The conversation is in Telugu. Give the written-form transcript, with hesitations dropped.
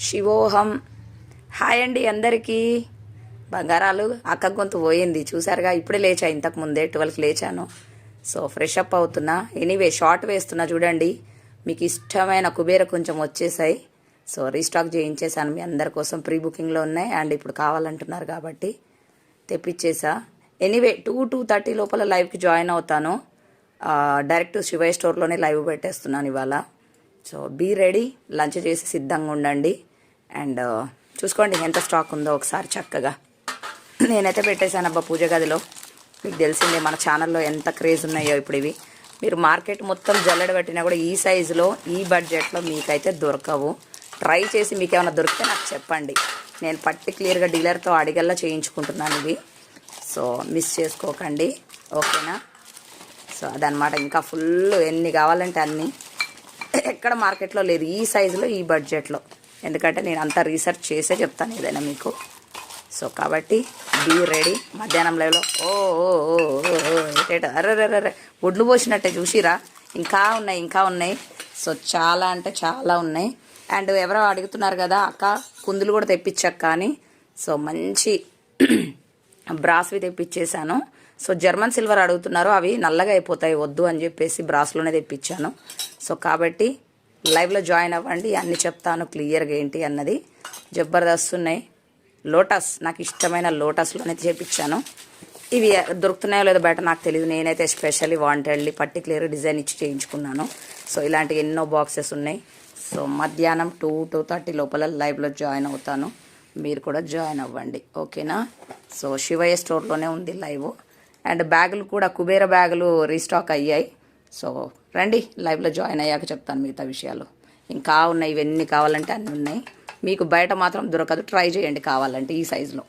శివోహం. హాయ్ అండి అందరికీ. బంగారాలు అక్క గొంతు పోయింది చూసారుగా, ఇప్పుడే లేచా, ఇంతకు ముందే 12కి లేచాను. సో ఫ్రెష్ అప్ అవుతున్నా. ఎనీవే షార్ట్ వేస్తున్నా చూడండి. మీకు ఇష్టమైన కుబేర కొంచెం వచ్చేసాయి. సో రీస్టాక్ చేయించేసాను మీ అందరి కోసం. ప్రీ బుకింగ్లో ఉన్నాయి అండ్ ఇప్పుడు కావాలంటున్నారు కాబట్టి తెప్పించేసా. ఎనీవే 2:30 లోపల లైవ్కి జాయిన్ అవుతాను. డైరెక్ట్ శివయ్య స్టోర్లోనే లైవ్ పెట్టేస్తున్నాను ఇవాళ. సో బీ రెడీ, లంచ్ చేసి సిద్ధంగా ఉండండి. అండ్ చూసుకోండి ఎంత స్టాక్ ఉందో ఒకసారి చక్కగా. నేనైతే పెట్టేశాను అబ్బా పూజ గదిలో. మీకు తెలిసిందే మన ఛానల్లో ఎంత క్రేజ్ ఉన్నాయో ఇప్పుడు ఇవి. మీరు మార్కెట్ మొత్తం జల్లెడ పెట్టినా కూడా ఈ సైజులో ఈ బడ్జెట్లో మీకైతే దొరకవు. ట్రై చేసి మీకు ఏమైనా దొరికితే నాకు చెప్పండి. నేను పర్టిక్యులర్గా డీలర్తో అడిగల్లా చేయించుకుంటున్నాను ఇవి. సో మిస్ చేసుకోకండి, ఓకేనా? సో అదనమాట. ఇంకా ఫుల్ ఎన్ని కావాలంటే అన్నీ. ఎక్కడ మార్కెట్లో లేదు ఈ సైజులో ఈ బడ్జెట్లో. ఎందుకంటే నేను అంతా రీసెర్చ్ చేసే చెప్తాను ఏదైనా మీకు. సో కాబట్టి బీ రెడీ. మధ్యాహ్నం లైవ్లో ఓ ఓ ఓ అర్రర్రర్ర ఒడ్లు పోసినట్టే చూసిరా. ఇంకా ఉన్నాయి. సో చాలా అంటే చాలా ఉన్నాయి. అండ్ ఎవరో అడుగుతున్నారు కదా అక్క కుందులు కూడా తెప్పించక్క అని. సో మంచి బ్రాస్వి తెప్పించేశాను. సో జర్మన్ సిల్వర్ అడుగుతున్నారు, అవి నల్లగా అయిపోతాయి వద్దు అని చెప్పేసి బ్రాస్లోనే తెప్పించాను. సో కాబట్టి లైవ్లో జాయిన్ అవ్వండి, అన్నీ చెప్తాను క్లియర్గా ఏంటి అన్నది. జబర్దస్త్ ఉన్నాయి. లోటస్ నాకు ఇష్టమైన లోటస్లోనే చేపించాను. ఇవి దొరుకుతున్నాయో లేదో బయట నాకు తెలియదు. నేనైతే స్పెషల్లీ వాంటెడ్లీ పర్టిక్యులర్ డిజైన్ ఇచ్చి చేయించుకున్నాను. సో ఇలాంటి ఎన్నో బాక్సెస్ ఉన్నాయి. సో మధ్యాహ్నం 2:30 లోపల లైవ్లో జాయిన్ అవుతాను. మీరు కూడా జాయిన్ అవ్వండి, ఓకేనా? సో శివయ్య స్టోర్లోనే ఉంది లైవ్. అండ్ బ్యాగులు కూడా కుబేర బ్యాగులు రీస్టాక్ అయ్యాయి. సో రండి, లైవ్లో జాయిన్ అయ్యాక చెప్తాను మిగతా విషయాలు. ఇంకా ఉన్నాయి, ఇవన్నీ కావాలంటే అన్నీ ఉన్నాయి. మీకు బయట మాత్రం దొరకదు, ట్రై చేయండి కావాలంటే ఈ సైజులో.